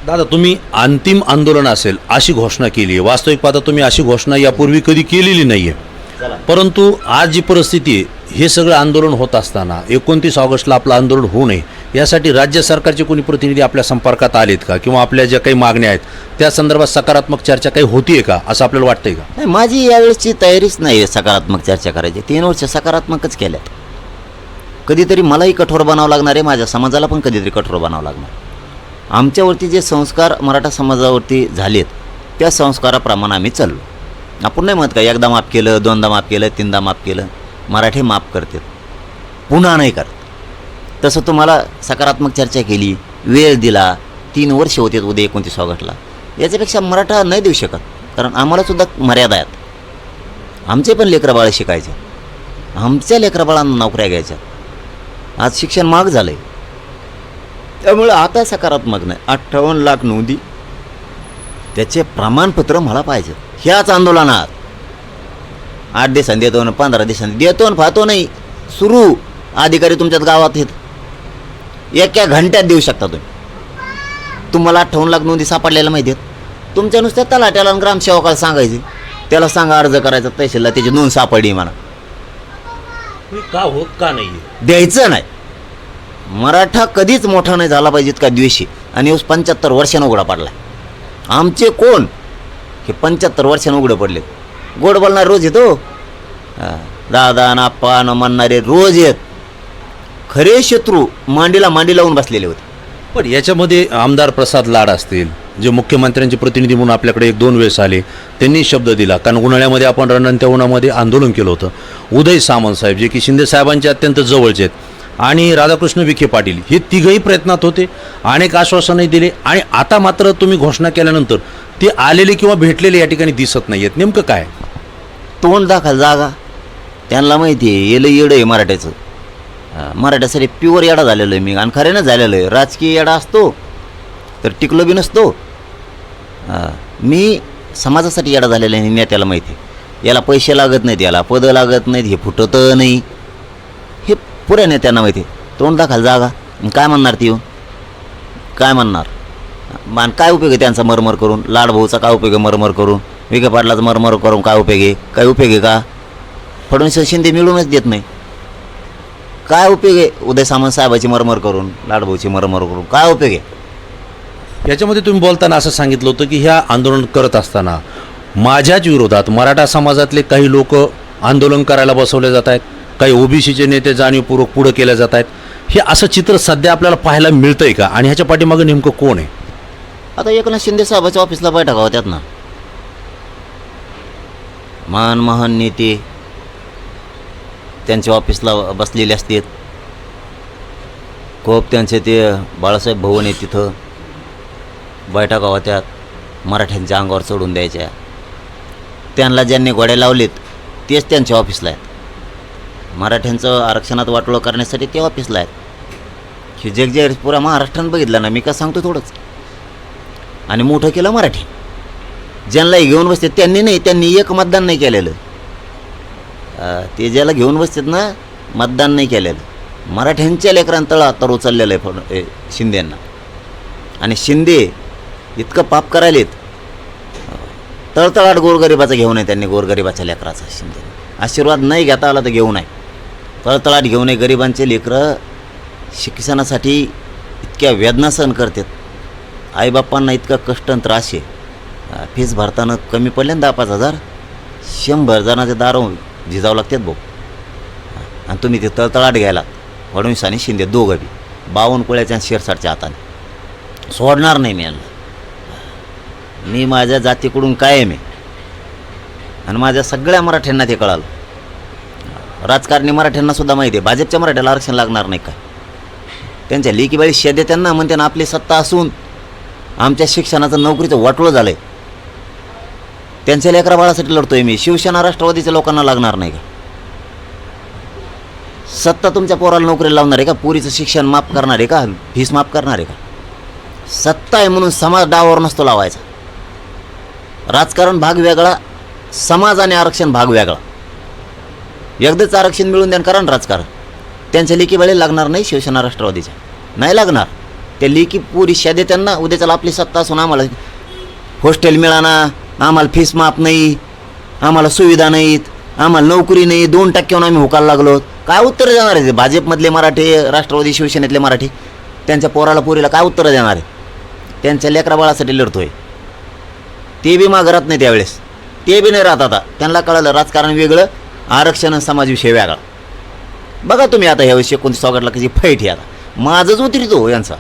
दादा, तुम्ही अंतिम आंदोलन असेल अशी घोषणा केली आहे. वास्तविक पाहता तुम्ही अशी घोषणा यापूर्वी कधी केलेली नाही आहे. परंतु आज जी परिस्थिती आहे, हे सगळं आंदोलन होत असताना 29 ऑगस्टला आपलं आंदोलन होऊ नये यासाठी राज्य सरकारचे कोणी प्रतिनिधी आपल्या संपर्कात आलेत का, किंवा आपल्या ज्या काही मागण्या आहेत त्या संदर्भात सकारात्मक चर्चा काही होतीये का, असं आपल्याला वाटतंय का? नाही, माझी यावेळेसची तयारीच नाही आहे सकारात्मक चर्चा करायची. 3 वर्ष सकारात्मकच केल्यात. कधीतरी मलाही कठोर बनावं लागणार आहे, माझ्या समाजाला पण कधीतरी कठोर बनावं लागणार. आमच्यावरती जे संस्कार मराठा समाजावरती झालेत त्या संस्काराप्रमाणे आम्ही चाललो. आपण नाही म्हणत का एकदा माफ केलं, दोनदा माफ केलं, तीनदा माफ केलं. मराठी माफ करतात, पुन्हा नाही करत. तसं तुम्हाला सकारात्मक चर्चा केली, वेळ दिला, 3 वर्ष होते उद्या 29 ऑगस्टला, याच्यापेक्षा मराठा नाही देऊ शकत. कारण आम्हालासुद्धा मर्यादा आहेत. आमचे पण लेकरं बाळं शिकायचे, आमच्या लेकरं बाळांना नोकऱ्या घ्यायच्या. आज शिक्षण महाग झालं आहे, त्यामुळे आता सकारात्मक नाही. 58 लाख नोंदी, त्याचे प्रमाणपत्र मला पाहिजे. ह्याच आंदोलनात 8 दिवसांनी देतो ना, 15 दिवसांनी देतो ना, फातो नाही. सुरू अधिकारी तुमच्यात गावात आहेत, एका घंट्यात देऊ शकता तुम्ही. तुम्हाला 58 लाख नोंदी सापडलेल्या माहिती आहेत. तुमच्या नुसत्या तलाट्याला आणि ग्रामसेवकाला सांगायचे, त्याला सांगा अर्ज करायचा तहसीलला, त्याची नोंद सापडली म्हणा. का होत का नाही द्यायचं नाही. मराठा कधीच मोठा नाही झाला पाहिजे इतका द्वेषी, आणि 75 वर्षानं उघडा पडला. आमचे कोण हे 75 वर्षानं उघडं पडले. गोड बोलणारे रोज येतो, दादा ना आप्पा न म्हणणारे रोज येत. खरे शत्रू मांडीला मांडी लावून बसलेले होते. पण याच्यामध्ये आमदार प्रसाद लाड असतील, जे मुख्यमंत्र्यांचे प्रतिनिधी म्हणून आपल्याकडे 1-2 वेळेस आले, त्यांनी शब्द दिला. कारण उन्हाळ्यामध्ये आपण रणंत्या उन्हामध्ये आंदोलन केलं होतं. उदय सामंत साहेब, जे की शिंदे साहेबांचे अत्यंत जवळचे आहेत, आणि राधाकृष्ण विखे पाटील, हे तिघही प्रयत्नात होते, अनेक आश्वासनही दिले. आणि आता मात्र तुम्ही घोषणा केल्यानंतर ते आलेले किंवा भेटलेले या ठिकाणी दिसत नाही आहेत. नेमकं काय? तोंड दाखल जागा. त्यांना माहिती आहे येलं येडं आहे मराठ्याचं. मराठ्यासाठी प्युअर येडा झालेलो आहे मी, आणि खऱ्यानं झालेलो आहे. राजकीय येडा असतो तर टिकलो बी नसतो. मी समाजासाठी येडा झालेला आहे, नेत्याला माहिती आहे. याला पैसे लागत नाहीत, याला पदं लागत नाहीत, हे फुटतं नाही, हे पुऱ्या नेत्यांना माहिती आहे. तोंड दाखल जागा. काय म्हणणार ती येऊन, काय म्हणणार? मान काय उपयोग आहे त्यांचा मरमर करून? लाडभाऊचा काय उपयोग आहे मरमर करून? विखे पाटलाचा मरमर करून काय उपयोग आहे? काय उपयोग आहे का? फडणवीस शिंदे मिळूनच देत नाही. काय उपयोग आहे उदय सामंत साहेबाची मरमर करून, लाडभाऊची मरमर करून? काय उपयोग आहे? याच्यामध्ये तुम्ही बोलताना असं सांगितलं होतं की ह्या आंदोलन करत असताना माझ्याच विरोधात मराठा समाजातले काही लोक आंदोलन करायला बसवले जात आहेत, काही ओबीसीचे नेते जाणीवपूर्वक पुढं केले जात आहेत. हे असं चित्र सध्या आपल्याला पाहायला मिळतंय का, आणि ह्याच्या पाठीमागं नेमकं कोण आहे? आता एकनाथ शिंदे साहेबाच्या ऑफिसला बैठका होत्यात ना, महान नेते त्यांच्या ऑफिसला बसलेले असतात. खूप त्यांचे ते बाळासाहेब भवन आहे, तिथं बैठका होत्यात. मराठ्यांच्या अंगावर चढून द्यायच्या. त्यांना ज्यांनी गोड्या लावलेत तेच त्यांच्या ऑफिसला आहेत. मराठ्यांचं आरक्षणात वाटोळं करण्यासाठी ते ऑफिसला आहेत. हे जगजाहीर पुरा महाराष्ट्रानं बघितलं ना, मी का सांगतो थोडंच. आणि मोठं केलं मराठी. ज्यांनाही घेऊन बसतात त्यांनी नाही, त्यांनी एक मतदान नाही केलेलं. ते ज्याला घेऊन बसतात ना, मतदान नाही केलेलं. मराठ्यांच्या लेकरांना तळ तर उचललेलं आहे शिंदेंना. आणि शिंदे इतकं पाप करायलेत, तळतळाट गोरगरिबाचा घेऊन आहे त्यांनी, गोरगरिबाच्या लेकराचा. शिंदे आशीर्वाद नाही घेता आला तर घेऊ नये, तळतळाट घेऊ नये. गरिबांचे लेकरं शिक्षणासाठी इतक्या वेदना सहन करतात. आईबापांना इतका कष्ट आणि त्रास आहे. फीस भरताना कमी पडले ना 10-5 हजार, 100 जणांचे दारं झिजावं लागतात भाऊ. आणि तुम्ही ते तळतळाट घ्यायला फडणवीस आणि शिंदे दोघं बी 52 कोळ्याच्या 66च्या हाताने. सोडणार नाही मी यांना. मी माझ्या जातीकडून कायम आहे, आणि माझ्या सगळ्या मराठ्यांना ते कळालं. राजकारणी मराठ्यांना सुद्धा माहिती आहे भाजपच्या मराठ्याला आरक्षण लागणार नाही काय. त्यांच्या लेकीबाळी शेद्या त्यांना म्हणते ना, आपली सत्ता असून आमच्या शिक्षणाचं नोकरीचं वाटोळं झालं आहे. त्यांच्या लेकरा बाळासाठी लढतोय मी. शिवसेना राष्ट्रवादीच्या लोकांना लागणार नाही का? सत्ता तुमच्या पोराला नोकरीला लावणार आहे का? पोरीचं शिक्षण माफ करणार आहे का? फीस माफ करणार आहे का? सत्ता आहे म्हणून समाज डावावर नसतो लावायचा. राजकारण भाग वेगळा, समाज आणि आरक्षण भाग वेगळा. एकदाच आरक्षण मिळून द्या करा ना राजकारण. त्यांच्या लेकीबाळी लागणार नाही शिवसेना राष्ट्रवादीच्या, नाही लागणार. त्या लेकी पुरी शादे त्यांना उद्याच्याला आपली सत्ता असून आम्हाला हॉस्टेल मिळाना, आम्हाला फीस माफ नाही, आम्हाला सुविधा नाहीत, आम्हाला नोकरी नाही, 2% आम्ही हुकायला लागलो. काय उत्तर देणार आहे? भाजपमधले मराठी, राष्ट्रवादी शिवसेनेतले मराठी त्यांच्या पोराला पोरीला काय उत्तर देणार आहे? त्यांच्या लेकरा बाळासाठी लढतोय. ते बी मागं राहत नाही त्यावेळेस, ते बी नाही राहत. आता त्यांना कळलं राजकारण वेगळं, आरक्षण समाजविषय वेगळा. बघा तुम्ही आता ह्यावेळेस 29 ऑगस्टला कशी फाईट आहे. आता माझंच उतरितो यांचा.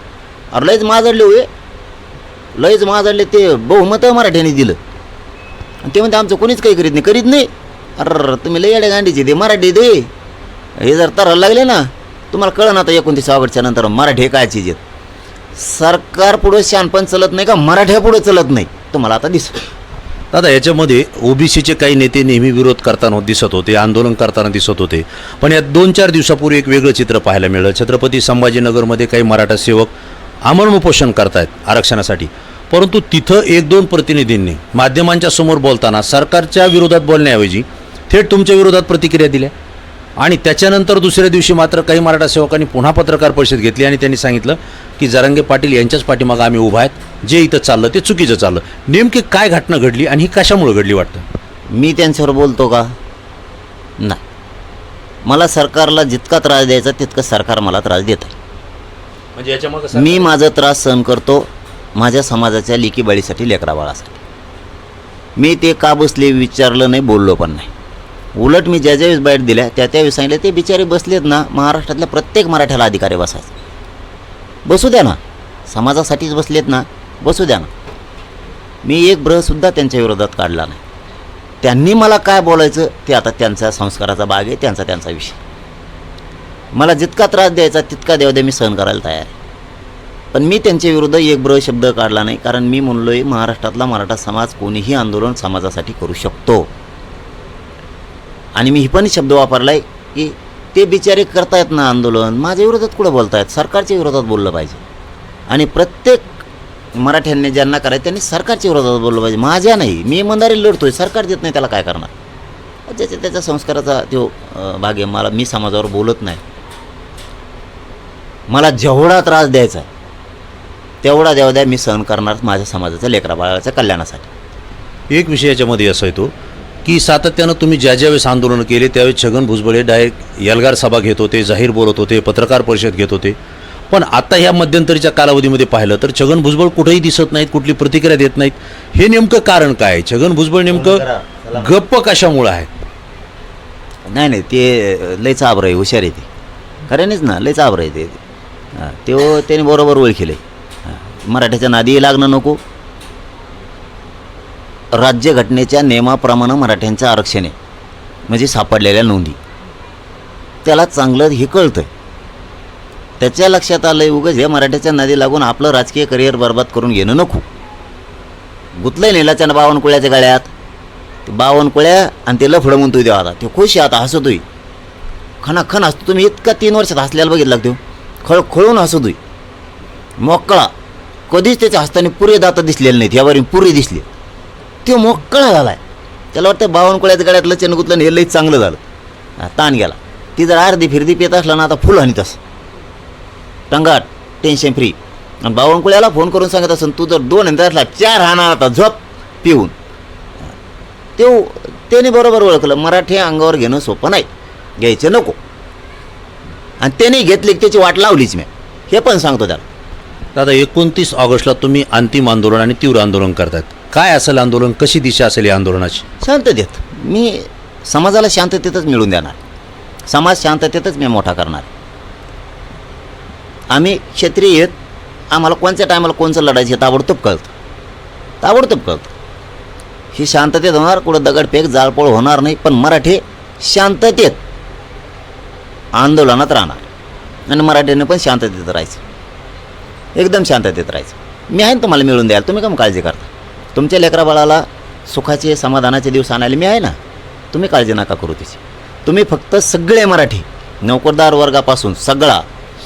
अरे लयच माजडले होय, लयच माजडले. ते बहुमत मराठ्यांनी दिलं आणि ते म्हणते आमचं कोणीच काही करीत नाही. अरे तुम्ही लय येड्या गांडीचे ते मराठी दे. हे जर तरायला लागले ना तुम्हाला कळलं ना आता 29 ऑगस्टच्या नंतर मराठी काय चीज आहेत. सरकार पुढं शानपण चलत नाही का मराठ्या पुढं चलत नाही तुम्हाला आता दिसतं. दादा याच्यामध्ये ओबीसीचे काही नेते नेहमी विरोध करताना दिसत होते, आंदोलन करताना दिसत होते. पण यात 2-4 दिवसापूर्वी एक वेगळं चित्र पाहायला मिळालं. छत्रपती संभाजीनगरमध्ये काही मराठा सेवक आमरण उपोषण करतायत आरक्षणासाठी, परंतु तिथं 1-2 प्रतिनिधींनी माध्यमांच्या समोर बोलताना सरकारच्या विरोधात बोलण्याऐवजी थेट तुमच्या विरोधात प्रतिक्रिया दिल्या. आणि त्याच्यानंतर दुसऱ्या दिवशी मात्र काही मराठा सेवकांनी पुन्हा पत्रकार परिषद घेतली आणि त्यांनी सांगितलं की जरांगे पाटील यांच्याच पाठीमागं आम्ही उभा आहेत, जे इथं चाललं ते चुकीचं चाललं. नेमकी काय घटना घडली आणि ही कशामुळे घडली वाटतं? मी त्यांच्यावर बोलतो का? नाही. मला सरकारला जितका त्रास द्यायचा तितकं सरकार मला त्रास देत आहे. म्हणजे याच्यामध्ये मी माझा त्रास सहन करतो माझ्या समाजाच्या लेकीबाळीसाठी, लेकराबाळासाठी. मी ते का बसले विचारलं नाही, बोललो पण नाही. उलट मी ज्या ज्यावेळेस बाईट दिल्या त्यावेळेस सांगितलं ते बिचारे बसलेत ना, महाराष्ट्रातल्या प्रत्येक मराठ्याला अधिकार आहे बसायचा. बसू द्या ना, समाजासाठीच बसलेत ना, बसू द्या ना. मी एक ब्रहसुद्धा त्यांच्या विरोधात काढला नाही. त्यांनी मला काय बोलायचं ते आता त्यांचा संस्काराचा भाग आहे, त्यांचा विषय. मला जितका त्रास द्यायचा तितका द्या मी सहन करायला तयार आहे. पण मी त्यांच्या विरुद्ध एक ब्र शब्द काढला नाही, कारण मी म्हणलो आहे महाराष्ट्रातला मराठा समाज कोणीही आंदोलन समाजासाठी करू शकतो. आणि मी ही पण शब्द वापरला आहे की ते बिचारे करतायत ना आंदोलन, माझ्या विरोधात कुठं बोलतायत? सरकारच्या विरोधात बोललं पाहिजे. आणि प्रत्येक मराठ्यांनी ज्यांना करायचं त्यांनी सरकारच्या विरोधात बोललं पाहिजे, माझ्या नाही. मी इमानदारी लढतोय, सरकार देत नाही त्याला काय करणार? ज्याच्या त्याच्या संस्काराचा तो भाग आहे. मी समाजावर बोलत नाही. मला जेवढा त्रास द्यायचा आहे तेवढा द्या मी सहन करणार माझ्या समाजाच्या लेकराबाळाच्या कल्याणासाठी. एक विषय याच्यामध्ये असा येतो की सातत्यानं तुम्ही ज्या वेळेस आंदोलन केले त्यावेळेस छगन भुजबळ डायरेक्ट एल्गार सभा घेत होते, जाहीर बोलत होते, पत्रकार परिषद घेत होते. पण आता ह्या मध्यंतरीच्या कालावधीमध्ये पाहिलं तर छगन भुजबळ कुठेही दिसत नाहीत, कुठली प्रतिक्रिया देत नाहीत. हे नेमकं कारण काय? छगन भुजबळ नेमकं गप्प कशामुळं आहे? नाही ते लयच आब्र आहे, हुशार आहे ते. खऱ्यानेच ना लयच आब्र आहे ते. त्याने बरोबर ओळखीले. मराठ्याच्या नादी लागणं नको. राज्यघटनेच्या नियमाप्रमाणे मराठ्यांचं आरक्षण आहे म्हणजे सापडलेल्या नोंदी, त्याला चांगलं हे कळतं आहे. त्याच्या लक्षात आलं आहे उगाच हे मराठ्याच्या नादी लागून आपलं राजकीय करिअर बरबाद करून घेणं नको. गुतलंय नेलाच्या 52 गळ्यात, ते 52 आणि ते लफडं म्हणतोय देवा. आता ते खुश आहे, आता हसतोय, खणाखण हसतो. तुम्ही इतका 3 वर्षात हसल्याला बघितला तो खळखळून हसतोय मोकळा. कधीच त्याच्या हसताना पुरे दात दिसलेले नाहीत, यावर पुरे दिसले. तो मोकळा झाला आहे. त्याला वाटतं 52 गळ्यातलं चेन गुतलं हे लईच चांगलं झालं, ताण गेला. ती जर अर्धी फिरदी पेत असला ना आता फुल आणि तसं टंगाट टेन्शन फ्री. आणि 52 फोन करून सांगत असेल तू जर 2 असला 4 हाना आता झोप पिऊन. त्याने बरोबर ओळखलं मराठी अंगावर घेणं सोपं नाही, घ्यायचं नको. आणि त्याने घेतली त्याची वाट लावलीच मी, हे पण सांगतो त्याला. दादा 29 ऑगस्टला तुम्ही अंतिम आंदोलन आणि तीव्र आंदोलन करतात. काय असेल आंदोलन, कशी दिशा असेल या आंदोलनाची? शांततेत. मी समाजाला शांततेतच मिळून देणार. समाज शांततेतच मी मोठा करणार. आम्ही क्षत्रिय आहेत, आम्हाला कोणत्या टायमाला कोणचं लढायचं ताबडतोब कळतं. ही शांततेत होणार, कुठं दगडफेक जाळपोळ होणार नाही. पण मराठी शांततेत आंदोलनात राहणार आणि मराठीने पण शांततेत राहायचं, एकदम शांततेत राहायचं. मी आहे ना तुम्हाला मिळून द्यायला, तुम्ही कम काळजी करता? तुमच्या लेकराबाळाला सुखाचे समाधानाचे दिवस आणायला मी आहे ना, तुम्ही काळजी नका करू त्याची. तुम्ही फक्त सगळे मराठी नोकरदार वर्गापासून सगळा,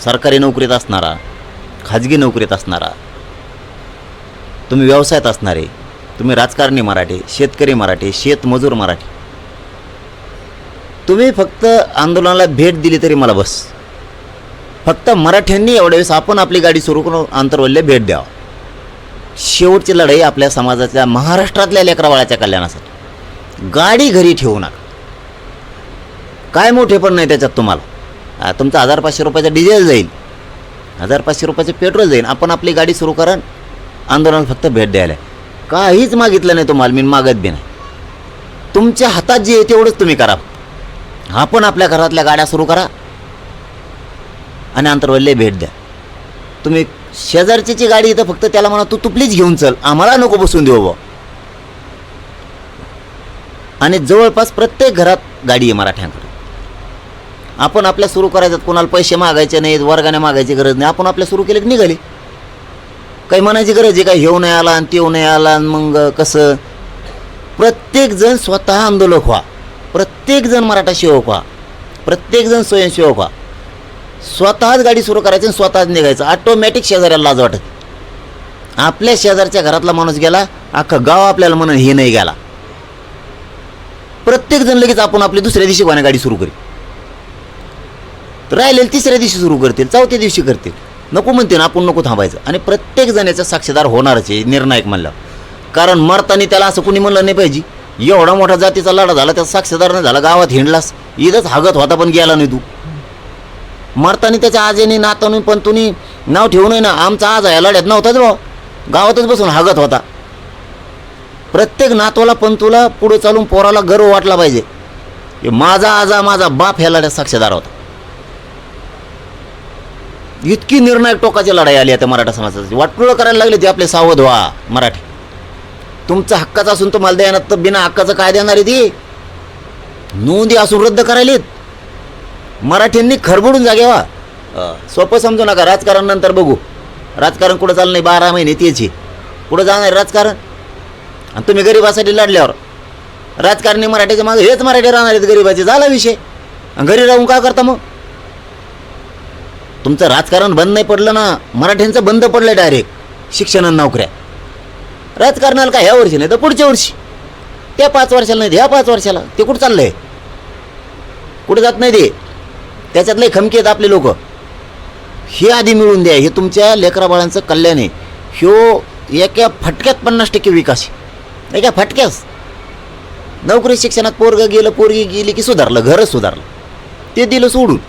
सरकारी नोकरीत असणारा, खाजगी नोकरीत असणारा, तुम्ही व्यवसायात असणारे, तुम्ही राजकारणी मराठी, शेतकरी मराठी, शेतमजूर मराठी, तुम्ही फक्त आंदोलनाला भेट दिली तरी मला बस. फक्त मराठ्यांनी एवढ्या वेळेस आपण आपली गाडी सुरू करून आंतरवल्ले भेट द्यावा. शेवटची लढाई आपल्या समाजाच्या महाराष्ट्रातल्या लेकराबाळाच्या कल्याणासाठी. गाडी घरी ठेवू नका. काय मोठे पण नाही त्याच्यात तुम्हाला. तुमचा 1,000-500 रुपयाचा डिझेल जाईल, 1,000-500 रुपयाचं पेट्रोल जाईल. आपण आपली गाडी सुरू करा, आंदोलनाला फक्त भेट द्यायला. काहीच मागितलं नाही तुम्हाला, मी मागत बी नाही. तुमच्या हातात जे आहे तेवढंच तुम्ही करा. आपण आपल्या घरातल्या गाड्या सुरू करा आणि आंतरवल्ले भेट द्या. तुम्ही शेजारची गाडी इथं फक्त त्याला म्हणा तू प्लीज घेऊन चल, आम्हाला नको बसून देऊ बा. आणि जवळपास प्रत्येक घरात गाडी आहे मराठ्यांकडे. आपण आपल्या सुरू करायचं, कोणाला पैसे मागायचे नाहीत, वर्गाने मागायची गरज नाही. आपण आपल्या सुरू केले की निघाले. काही म्हणायची गरज आहे काय, हेऊ नाही आला आणि तेऊ नाही आला आणि मग कसं. प्रत्येकजण स्वतः आंदोलक व्हा, प्रत्येकजण मराठा सेवक व्हा, प्रत्येकजण स्वयंसेवक व्हा. स्वतःच गाडी सुरू करायची आणि स्वतःच निघायचं. ऑटोमॅटिक शेजाऱ्याला लाज वाटत. आपल्या शेजारच्या घरातला माणूस गेला, अख्खं गाव आपल्याला म्हणून हे नाही गेला. प्रत्येकजण लगेच आपण आपली दुसऱ्या दिवशी कोणा गाडी सुरू करेल, राहिलेली तिसऱ्या दिवशी सुरू करतील, चौथ्या दिवशी करतील. नको म्हणते ना, आपण नको थांबायचं. आणि प्रत्येक जण याचा साक्षीदार होणारच आहे निर्णायक म्हणलं. कारण मरताना त्याला असं कुणी म्हणलं नाही पाहिजे एवढा मोठा जातीचा लढा झाला, त्याचा साक्षीदार नाही झाला, गावात हिंडलास, इथंच हागत होता पण गेला नाही तू. मरताना त्याच्या आजीने नातानी पण तुम्ही नाव ठेवू नये ना, आमचा आज या लढ्यात नव्हताच भाऊ, गावातच बसून हागत होता. प्रत्येक नातवाला पंतूला पुढे चालून पोराला गर्व वाटला पाहिजे की माझा आजा माझा बाप ह्या लढ्यात साक्षीदार होता. इतकी निर्णायक टोकाची लढाई आली आता मराठा समाजाची. वाटपुळं करायला लागले ते आपले सावध व्हा मराठी. तुमचा हक्काचा असून तुम्हाला द्यायना तर बिना हक्काचं काय देणार आहे ती. नोंदी असून रद्द करायलेत. मराठ्यांनी खरबडून जागे व्हा. सोपं समजू नका. राजकारण नंतर बघू. राजकारण कुठं चाललं नाही, 12 महिने त्याची कुठं जाणार राजकारण. आणि तुम्ही गरिबासाठी लढल्यावर राजकारणी मराठीच्या मागे हेच मराठी राहणार आहेत गरिबाचे, झाला विषय. घरी राहून काय करता मग. तुमचं राजकारण बंद नाही पडलं ना, मराठ्यांचं बंद पडलं डायरेक्ट शिक्षण आणि नोकऱ्या. राजकारणाला काय ह्या वर्षी नाही तर पुढच्या वर्षी, त्या 5 वर्षाला नाही ह्या 5 वर्षाला. ते कुठं चाललंय, कुठं जात नाही ते. त्याच्यातले खमके आहेत आपले लोक. हे आधी मिळून द्या. हे तुमच्या लेकराबाळांचं कल्याण आहे. ह्यो एका फटक्यात 50% विकास. एका फटक्यास नोकरी शिक्षणात पोरगं गेलं, पोरगी गेली की सुधारलं, घरच सुधारलं. ते दिलं सोडून.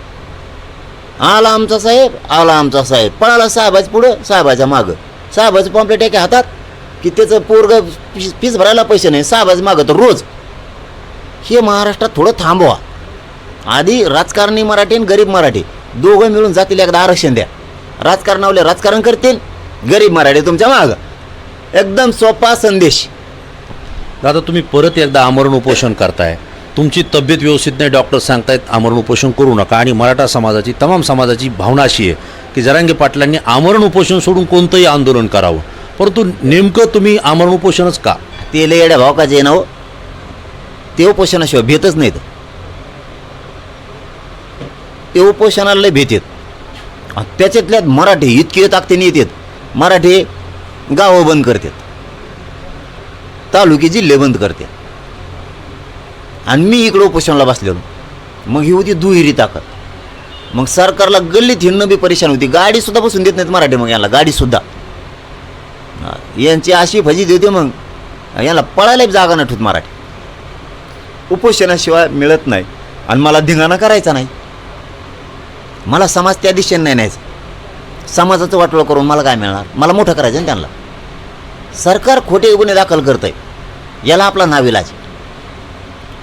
आला आमचा साहेब, आला आमचा साहेब, पळाला साहेबाच्या पुढं, साहेबाच्या मागं. साहेबाचं पॉम्पलेट एका हातात की त्याचं पोरगं फीस भरायला पैसे नाही, साहेबाचं मागं तर रोज. हे महाराष्ट्रात थोडं थांबवा. आधी राजकारणी मराठी आणि गरीब मराठी दोघं मिळून जातील, एकदा आरक्षण द्या. राजकारणावले राजकारण करतील, गरीब मराठी तुमच्या मागं. एकदम सोपा संदेश. दादा तुम्ही परत एकदा आमरण उपोषण करताय. तुमची तब्येत व्यवस्थित नाही, डॉक्टर सांगतायत आमरण उपोषण करू नका. आणि मराठा समाजाची, तमाम समाजाची भावना अशी आहे की जरांगे पाटलांनी आमरण उपोषण सोडून कोणतंही आंदोलन करावं. परंतु नेमकं तुम्ही आमरण उपोषणच का. ते लय येड्या भाव का जे नाव ते उपोषणाशिवाय भेटच नाहीत. ते उपोषणाला लय भेट येत. त्याच्यातल्यात मराठी इतके ताकदीने येतात. मराठी गावं बंद करतात, तालुके जिल्हे बंद करतात. आणि मी इकडं उपोषणाला बसलेलो. मग ही होती दुहेरी ताकद. मग सरकारला गल्लीत हिंडणं बी परेशान होती. गाडीसुद्धा बसून देत नाहीत मराठी. मग याला गाडीसुद्धा यांची अशी फजी देते. मग याला पळायला जागा नठूत मराठी. उपोषणाशिवाय मिळत नाही. आणि मला धिंगाणा करायचा नाही. मला समाज त्या दिशेने नाही न्यायचा. समाजाचं वाटोळं करून मला काय मिळणार. मला मोठं करायचं ना त्यांना. सरकार खोटे गुन्हे दाखल करत आहे, याला आपला नाविलाज.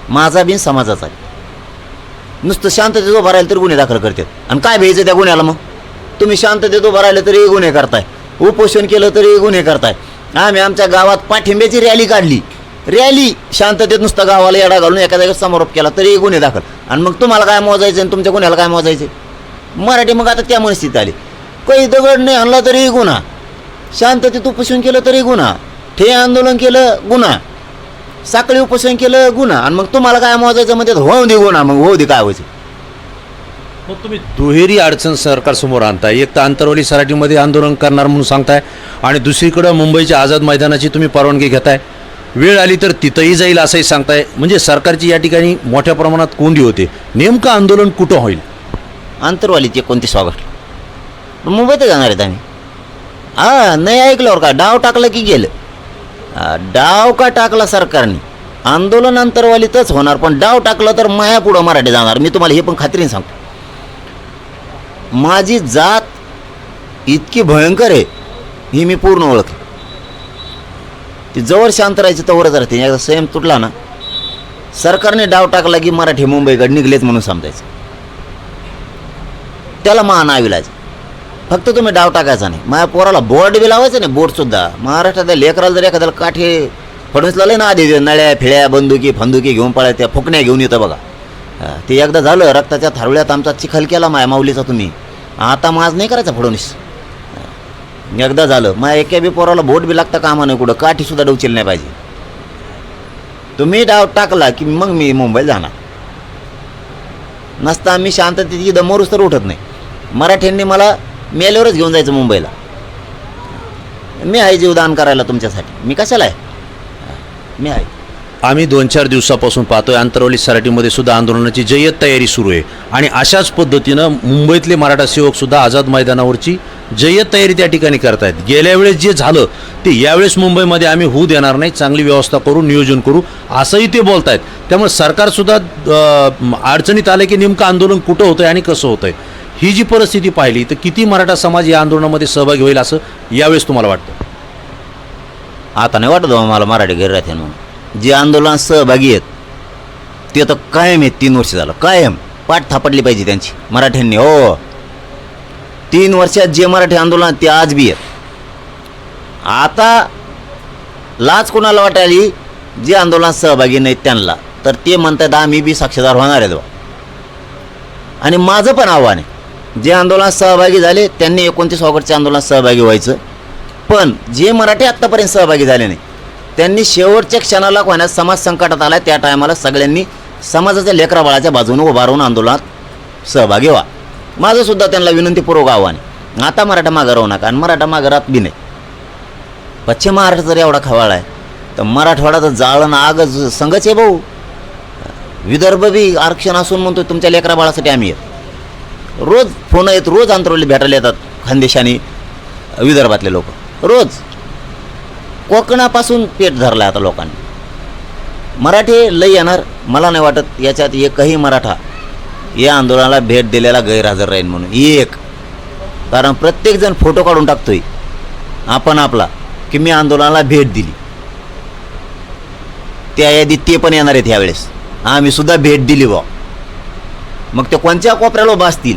माझा बिन समाजाचा. नुसतं शांततेत उभं राहिलं तरी गुन्हे दाखल करतात. आणि काय भ्यायचं त्या गुन्ह्याला. मग तुम्ही शांततेत उभं राहिलं तरी गुन्हे करताय, उपोषण केलं तरी गुन्हे करताय. आम्ही आमच्या गावात पाठिंब्याची रॅली काढली. रॅली शांततेत नुसतं गावाला येडा घालून एका जागेत समारोप केला तरी गुन्हे दाखल. आणि मग तुम्हाला काय मोजायचं आणि तुमच्या गुन्ह्याला काय मोजायचं. मराठी मग आता त्या मनस्थितीत आली. काही दगड नाही आणला तरी गुन्हा, शांततेत उपोषण केलं तरी गुन्हा, ठे आंदोलन केलं गुन्हा, साखळी उपोषण केलं गुन्हा. आणि मग तुम्हाला काय मोजायचं म्हणजे होऊ दे गुन्हा. मग होऊ दे काय व्हायचं. मग तुम्ही दुहेरी अडचण सरकारसमोर आणताय. एक तर आंतरवली सराटीमध्ये आंदोलन करणार म्हणून सांगताय, आणि दुसरीकडं मुंबईच्या आझाद मैदानाची तुम्ही परवानगी घेताय. वेळ आली तर तिथंही जाईल असंही सांगताय. म्हणजे सरकारची या ठिकाणी मोठ्या प्रमाणात कोंडी होते. नेमकं आंदोलन कुठं होईल. आंतरवालीचे 29 ऑगस्ट मुंबईत जाणार आहेत आम्ही. नाही ऐकल्यावर का डाव टाकला की गेलं. डाव का टाकला सरकारने, आंदोलन अंतरवालीतच होणार, पण डाव टाकलं तर माया पुढं मराठी जाणार. मी तुम्हाला हे पण खात्रीने सांगतो. माझी जात इतकी भयंकर आहे ही मी पूर्ण ओळखते. ती जवळ शांत राहायची तवरच राहते. एकदा संयम तुटला ना, सरकारने डाव टाकला की मराठी मुंबईकडे निघलेच म्हणून समजायचं. त्याला मान आविलायचं. फक्त तुम्ही डाव टाकायचा नाही. माझ्या पोराला बोर्ड बी लावायचं नाही. बोर्डसुद्धा महाराष्ट्रातल्या लेकराला जर एखाद्याला काठे फडणवीसला लय ना आधी नळ्या फिळ्या बंदुकी फंदुकी घेऊन पळायच्या फुकण्या घेऊन येतं बघा. ते एकदा झालं रक्ताच्या थारोळ्यात आमचा चिखल केला माया माऊलीचा तुम्ही. आता माज नाही करायचा फडणवीस. एकदा झालं माझ्या एका बी पोराला बोट बी लागतं कामा नाही, कुठं काठीसुद्धा डवचेल नाही पाहिजे. तुम्ही डाव टाकला की मग मी मुंबईला जाणार. नसता आम्ही शांततेची दमोरूच तर उठत नाही. मराठ्यांनी मला मेल्यावरच घेऊन जायचं मुंबईला. मी आहे जीवदान करायला तुमच्यासाठी. मी कशाला आहे, मी आहे. आम्ही 2-4 दिवसापासून पाहतोय आंतरवली सराटीमध्ये सुद्धा आंदोलनाची जय्यत तयारी सुरू आहे आणि अशाच पद्धतीनं मुंबईतले मराठा सेवक सुद्धा आझाद मैदानावरची जय्यत तयारी त्या ठिकाणी करतायत. गेल्या वेळेस जे झालं ते यावेळेस मुंबईमध्ये आम्ही होऊ देणार नाही, चांगली व्यवस्था करू, नियोजन करू, असंही ते बोलतायत. त्यामुळे सरकारसुद्धा अडचणीत आलं की नेमकं आंदोलन कुठं होतंय आणि कसं होतंय. ही जी परिस्थिती पाहिली तर किती मराठा समाज या आंदोलनामध्ये सहभागी होईल असं यावेळेस तुम्हाला वाटतं? आता नाही वाटत मला मराठी घरी राहते म्हणून. जे आंदोलनात सहभागी आहेत ते तर कायम आहेत. 3 वर्ष झालं कायम पाठ थापडली पाहिजे त्यांची मराठ्यांनी. हो, 3 वर्षात जे मराठी आंदोलनात ते आज बी आहेत. आता लाच कोणाला वाटायली जे आंदोलनात सहभागी नाहीत त्यांना, तर ते म्हणतात आम्ही बी साक्षीदार होणार आहेत बा. आणि माझं पण आव्हान आहे, जे आंदोलनात सहभागी झाले त्यांनी 29 ऑगस्टच्या आंदोलनात सहभागी व्हायचं. पण जे मराठी आत्तापर्यंत सहभागी झाले नाही त्यांनी शेवटच्या क्षणाला कोणास समाज संकटात आला त्या टायमाला सगळ्यांनी समाजाच्या लेकराबाळाच्या बाजूने उभा राहून आंदोलनात सहभागी व्हा. माझंसुद्धा त्यांना विनंतीपूर्वक आव्हान आहे. आता मराठा मागं राहू नका. आणि मराठा मागं राहत बी नाही. पश्चिम महाराष्ट्र जर एवढा खवाळा आहे तर मराठवाड्याचं जाळण आग संघच आहे भाऊ. विदर्भ बी आरक्षण असून म्हणतो तुमच्या लेकराबाळासाठी आम्ही येत. रोज फोन येत, रोज अंतरवली भेटायला येतात खानदेशानी विदर्भातले लोक. रोज कोकणापासून पेट धरलं आता लोकांनी. मराठी लई येणार. मला नाही वाटत याच्यात एकही मराठा या आंदोलनाला भेट दिलेला गैरहजर राहील म्हणून एक. कारण प्रत्येकजण फोटो काढून टाकतोय आपण आपला की मी आंदोलनाला भेट दिली. त्या यादीत ते पण येणार आहेत ह्यावेळेस. आम्ही सुद्धा भेट दिली बा. मग ते कोणत्या कोपऱ्याला उभा असतील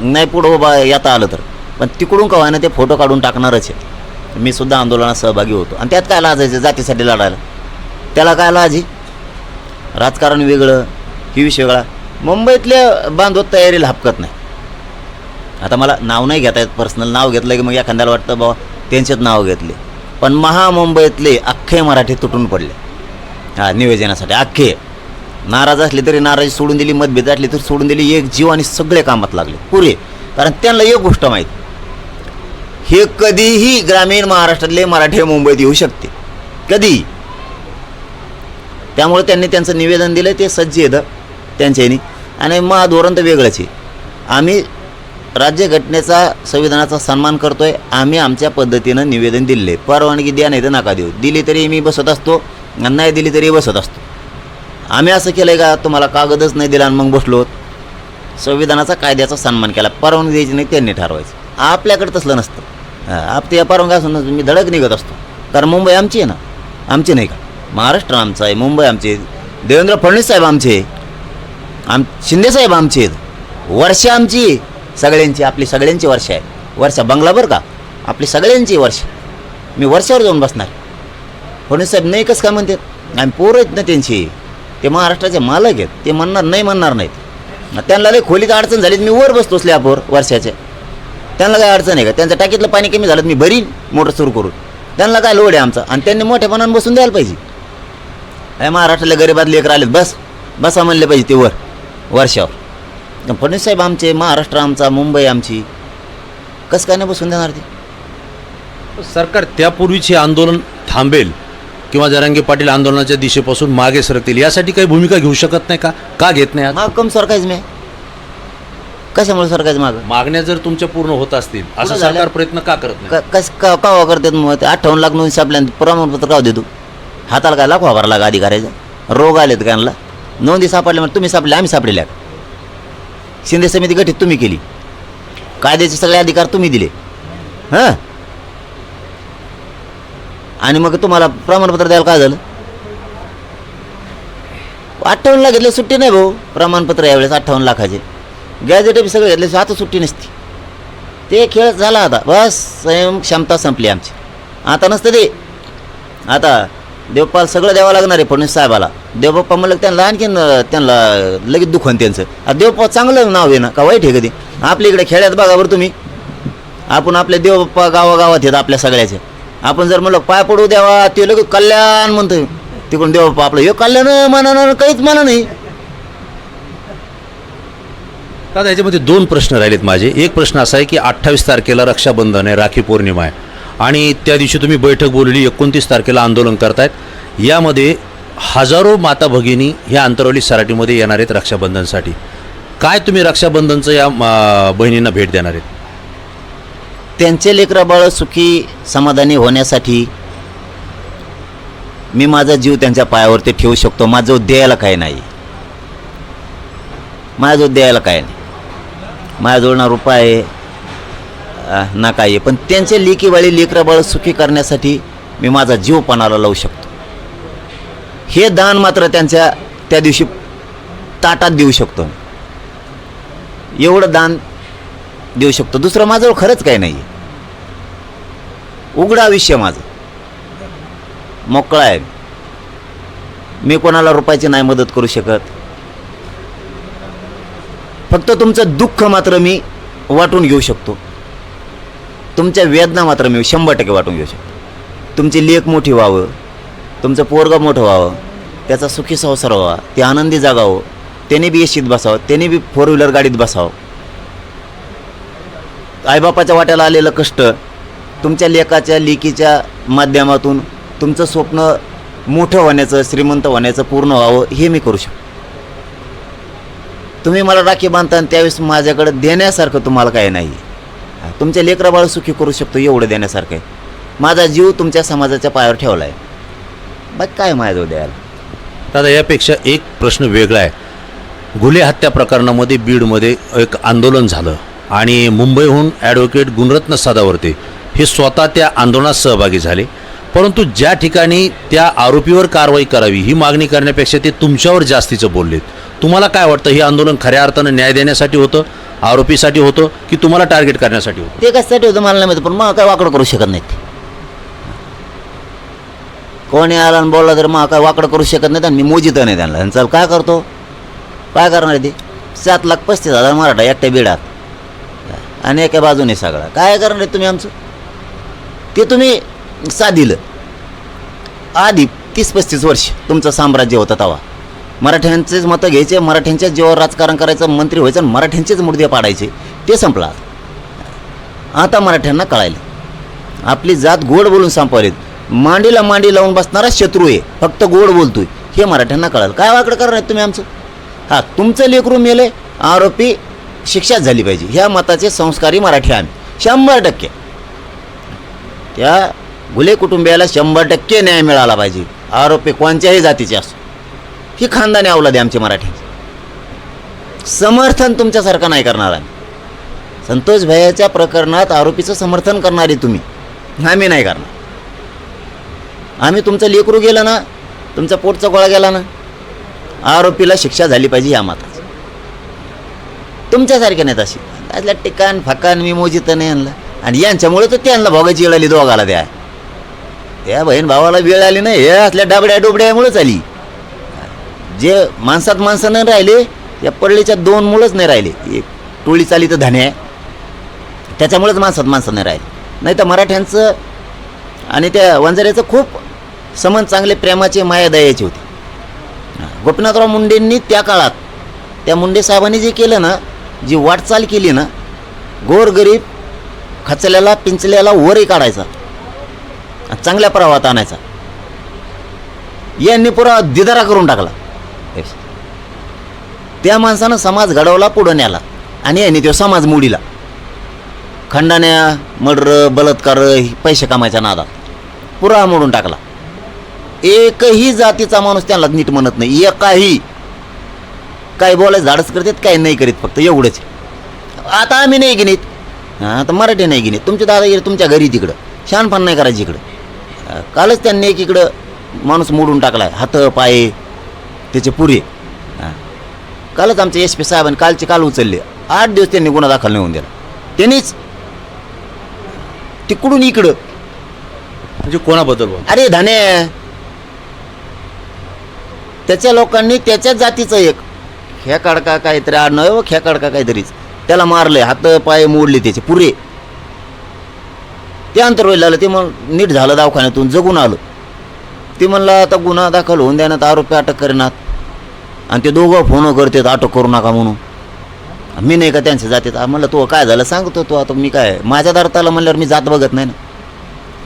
नाही पुढं उभा येता आलं तर, पण तिकडून का व्हायना ते फोटो काढून टाकणारच आहे. मी सुद्धा आंदोलनात सहभागी होतो. आणि त्यात काय लाजायचं जातीसाठी लढायला? त्याला काय लाज? राजकारण वेगळं, ही विषय वेगळा. मुंबईतले बांधव तयारीला हपकत नाही. आता मला नाव नाही घेता येत, पर्सनल नाव घेतलं की मग एखाद्याला वाटतं बाबा त्यांचेच नाव घेतले. पण महामुंबईतले अख्खे मराठी तुटून पडले निवेदनासाठी. अख्खे नाराज असले तरी नाराजी सोडून दिली, मतभेद असले तरी सोडून दिली, एक जीव आणि सगळे कामात लागले पुरे. कारण त्यांना एक गोष्ट माहीत, हे कधीही ग्रामीण महाराष्ट्रातले मराठी मुंबईत येऊ शकते, कधी. त्यामुळे त्यांनी त्यांचं निवेदन दिलं, ते सज्ज येतं त्यांच्यानी. आणि मग धोरण तर वेगळंच आहे. आम्ही राज्यघटनेचा संविधानाचा सन्मान करतोय. आम्ही आमच्या पद्धतीनं निवेदन दिले. परवानगी द्या नाही तर नका देऊ. दिली तरी मी बसत असतो, नाही दिली तरी बसत असतो. आम्ही असं केलं आहे का तुम्हाला कागदच नाही दिला आणि मग बसलो? संविधानाचा कायद्याचा सन्मान केला. परवानगी द्यायची नाही त्यांनी ठरवायचं. आपल्याकडे तसलं नसतं. ते परवानगी असून मी धडक निघत असतो. कारण मुंबई आमची आहे ना, आमची नाही का? महाराष्ट्र आमचा आहे, मुंबई आमची आहे, देवेंद्र फडणवीस साहेब आमचे, शिंदेसाहेब आमचे आहेत, वर्षा आमची सगळ्यांची, आपली सगळ्यांची वर्षा आहे. वर्षा बंगला बरं का, आपली सगळ्यांची वर्षा. मी वर्षावर जाऊन बसणार. फडणवीस साहेब नाही कसं काय म्हणतात? आम्ही पोरं आहेत ना त्यांची, ते महाराष्ट्राचे मालक आहेत. ते म्हणणार नाही, म्हणणार नाहीत. त्यांना लई खोलीत अडचण झाली मी वर बसतो स्लॅबवर वर्षाच्या. त्यांना काय अडचण आहे का? त्यांचं टाकीतलं पाणी कमी झालं मी भरीन मोटर सुरू करून. त्यांना काय लोड आहे आमचा? आणि त्यांनी मोठ्यापणानं बसून द्यायला पाहिजे. हे महाराष्ट्रातल्या गरीबात लेकर आलेत, बसा म्हणले पाहिजे ते वर वर्षावर. फडणवीस साहेब आमचे, महाराष्ट्र आमचा, मुंबई आमची, कसं काय नाही बसून देणार ते? सरकार त्यापूर्वीचे आंदोलन थांबेल किंवा जरांगे पाटील आंदोलनाच्या दिशेपासून मागे सरकतील यासाठी काही भूमिका घेऊ शकत नाही का? का घेत नाही? मग कम सरकायच मी कशामुळे सरकारच्या मागं मागण्या जर तुमच्या पूर्ण होत असतील असं पूर्ण झाल्या. सरकार प्रयत्न का करत नाही? का करतात मग ते 58 लाख नोंद सापल्या प्रमाणपत्र का देतो हाताला काय लाखो भरला का अधिकाऱ्याचा रोग आलेत का यांना नोंदी सापडल्या म्हणजे तुम्ही सापडले आम्ही सापडलेल्या शिंदे समिती गठीत तुम्ही केली कायद्याचे सगळे अधिकार तुम्ही दिले हां आणि मग तुम्हाला प्रमाणपत्र द्यायला काय झालं 58 लाख घेतले सुट्टी नाही भाऊ प्रमाणपत्र यावेळेस 58 लाखाचे गॅजेट बी सगळे घेतले आता सुट्टी नसती ते खेळ झाला आता बस स्वयं क्षमता संपली आमची आता नसतं ते आता देवपाल सगळं द्यावं लागणार आहे फडणवीस साहेबाला देवबाप्पा म्हणलं त्यांना आणखीन त्यांना लगेच दुखन त्यांचं आता देवबाप्पा चांगलं नाव आहे ना का वाईट आहे कधी आपल्या इकडे खेड्यात बघा बरं तुम्ही आपण आपले देवबाप्पा गावागावात आहेत आपल्या सगळ्याचे आपण जर म्हणलं पाय पडू द्यावा ते लगेच कल्याण म्हणतो तिकडून देवबाप्पा आपलं हे कल्याण म्हणा काहीच म्हणा नाही. दादा याच्यामध्ये 2 प्रश्न राहिलेत माझे. एक प्रश्न असा आहे की 28 तारखेला रक्षाबंधन आहे, राखी पौर्णिमा आहे आणि त्या दिवशी तुम्ही बैठक बोलवली, 29 तारखेला आंदोलन करतायत. यामध्ये हजारो माता भगिनी ह्या अंतरवली सराटीमध्ये येणार आहेत रक्षाबंधनसाठी. काय तुम्ही रक्षाबंधनचं या बहिणींना भेट देणार आहेत? त्यांचे लेकरं बाळ सुखी समाधानी होण्यासाठी मी माझा जीव त्यांच्या पायावरती ठेवू शकतो. माझं द्यायला काही नाही, माझं द्यायला काय नाही, माझ्याजवळ ना रुपया आहे ना काय आहे, पण त्यांचे लेकीवाळी लेकरं बाळ सुखी करण्यासाठी मी माझा जीव पणाला लावू शकतो. हे दान मात्र त्यांच्या त्या दिवशी ताटात देऊ शकतो, एवढं दान देऊ शकतो. दुसरं माझं खरंच काही नाही, उघडा आयुष्य माझं मोकळा आहे. मी कोणाला रुपयाची नाही मदत करू शकत. फक्त तुमचं दुःख मात्र मी वाटून घेऊ शकतो, तुमच्या वेदना मात्र मी 100% वाटून घेऊ शकतो. तुमची लेक मोठी व्हावं, तुमचं पोरगं मोठं व्हावं, त्याचा सुखी संसार व्हावा, ते आनंदी जागावं, त्याने बी एशीत बसावं, त्याने बी 4 व्हीलर गाडीत बसावं. आईबापाच्या वाट्याला आलेलं कष्ट तुमच्या लेकाच्या लेकीच्या माध्यमातून तुमचं स्वप्न मोठं होण्याचं, श्रीमंत होण्याचं पूर्ण व्हावं हे मी करू शकतो. तुम्ही मला राखी बांधता आणि त्यावेळेस माझ्याकडे देण्यासारखं तुम्हाला काही नाही. तुमच्या लेकरं बाळ सुखी करू शकतो एवढं देण्यासारखं आहे. माझा जीव तुमच्या समाजाच्या पायावर ठेवला आहे, बाकी काय माझ्याजवळ द्यायला. दादा यापेक्षा एक प्रश्न वेगळा आहे. घुले हत्या प्रकरणामध्ये बीडमध्ये एक आंदोलन झालं आणि मुंबईहून ॲडव्होकेट गुणरत्न सदावर्ते हे स्वतः त्या आंदोलनात सहभागी झाले, परंतु ज्या ठिकाणी त्या आरोपीवर कारवाई करावी ही मागणी करण्यापेक्षा ते तुमच्यावर जास्तीचं बोललेत. तुम्हाला काय वाटतं, हे आंदोलन खऱ्या अर्थानं न्याय देण्यासाठी होतं, आरोपीसाठी होतं की तुम्हाला टार्गेट करण्यासाठी होतं? ते कशासाठी होतं मला नाही माहिती, पण मग काय वाकडं करू शकत नाहीत. कोणी आला आणि बोलला तर मग काय वाकडं करू शकत नाहीत आणि मी मोजित नाही त्यांना. आणि चल काय करतो, काय करणार ते 7,35,000 मराठा एकट्या बिडात आणि एका बाजूने सगळा काय करणार आहे तुम्ही आमचं. ते तुम्ही साधिलं आधी 30-35 वर्ष तुमचं साम्राज्य होतं तेव्हा मराठ्यांचेच मतं घ्यायचे, मराठ्यांच्याच जीवावर राजकारण करायचं, मंत्री व्हायचं आणि मराठ्यांचेच मुर्दे पाडायचे. ते संपलं. आता मराठ्यांना कळायलं आपली जात गोड बोलून संपवलीत. मांडीला मांडी लावून बसणारा शत्रू आहे, फक्त गोड बोलतोय हे मराठ्यांना कळालं. काय वाकडं करणार तुम्ही आमचं. हां तुमचं लेकरू मेले, आरोपी शिक्षा झाली पाहिजे, ह्या मताचे संस्कारी मराठी आम्ही 100%. त्या घुले कुटुंबियाला 100% न्याय मिळाला पाहिजे, आरोपी कोणत्याही जातीचे असो. ही खानदानी अवलाद आहे आमची मराठी. समर्थन तुमच्यासारखं नाही करणार आम्ही. संतोष भैयाच्या प्रकरणात आरोपीचं समर्थन करणारे तुम्ही, आम्ही नाही करणार. आम्ही तुमचं लेकरू गेलं ना, तुमचा पोटचा गोळा गेला ना, आरोपीला शिक्षा झाली पाहिजे ह्या माताचं. तुमच्यासारखे नाहीत अशी त्यातल्या टिकाण फकान मी मोजित नाही आणला. आणि यांच्यामुळे तर त्यांना भोगायची वेळ आली दोघाला. त्या बहीण भावाला वेळ आली नाही, हे असल्या डाबड्या डोबड्यामुळेच आली. जे माणसात माणसं नाही राहिले, या पडलीच्या 2 मुळंच नाही राहिले. एक टोळी चाली तर धान्य आहे, त्याच्यामुळेच माणसात माणसं नाही राहिले. नाही तर मराठ्यांचं आणि त्या वंजाऱ्याचं खूप संबंध चांगले प्रेमाचे माया दयाचे होते. गोपीनाथराव मुंडेंनी त्या काळात त्या मुंडे साहेबांनी जे केलं ना, जी वाटचाल केली ना, गोरगरीब खचल्याला पिंचल्याला वरही काढायचा, चांगल्या प्रवाहात आणायचा, यांनी पुरा दिदारा करून टाकला. त्या माणसानं समाज घडवला, पुढं न्याला आणि यांनी तो समाज मोडीला खंडाण्या मर्डर बलात्कार पैसे कमायच्या नादात पुरा मोडून टाकला. एकही जातीचा माणूस त्यांना नीट म्हणत नाही. एकाही काय बोलायचं धाडस करतात काय नाही करीत, फक्त एवढंच. आता आम्ही नाही गिनीत, आता मराठी नाही गिनीत. तुमचे दादागिरी तुमच्या घरी तिकडं, शहाणपण नाही करायची इकडं. कालच त्यांनी एक इकडं माणूस मोडून टाकलाय, हात पाय त्याचे पुरे. कालच आमच्या SP साहेबांनी काल उचलले. 8 दिवस त्यांनी गुन्हा दाखल नाही होऊन दिला. त्यांनीच तिकडून इकडं. म्हणजे कोणाबद्दल बोल? अरे धाने, त्याच्या लोकांनी त्याच्याच जातीचं एक खेकाडका काहीतरी आडनाव, खेकाडका काहीतरीच त्याला मारलंय, हात पाय मोडले त्याचे पुरे. ते अंतर्वेल झालं. ते मग नीट झालं, दवाखान्यातून जगून आलं. ते म्हणलं आता गुन्हा दाखल होऊन द्यानात, आरोपी अटक करणार. आणि ते दोघं फोन करतात अटक करू नका म्हणून. मी नाही का त्यांच्या जातीत. म्हणलं तो काय झालं सांगतो तो. आता मी काय माझ्या दारात आला म्हणल्यावर मी जात बघत नाही ना.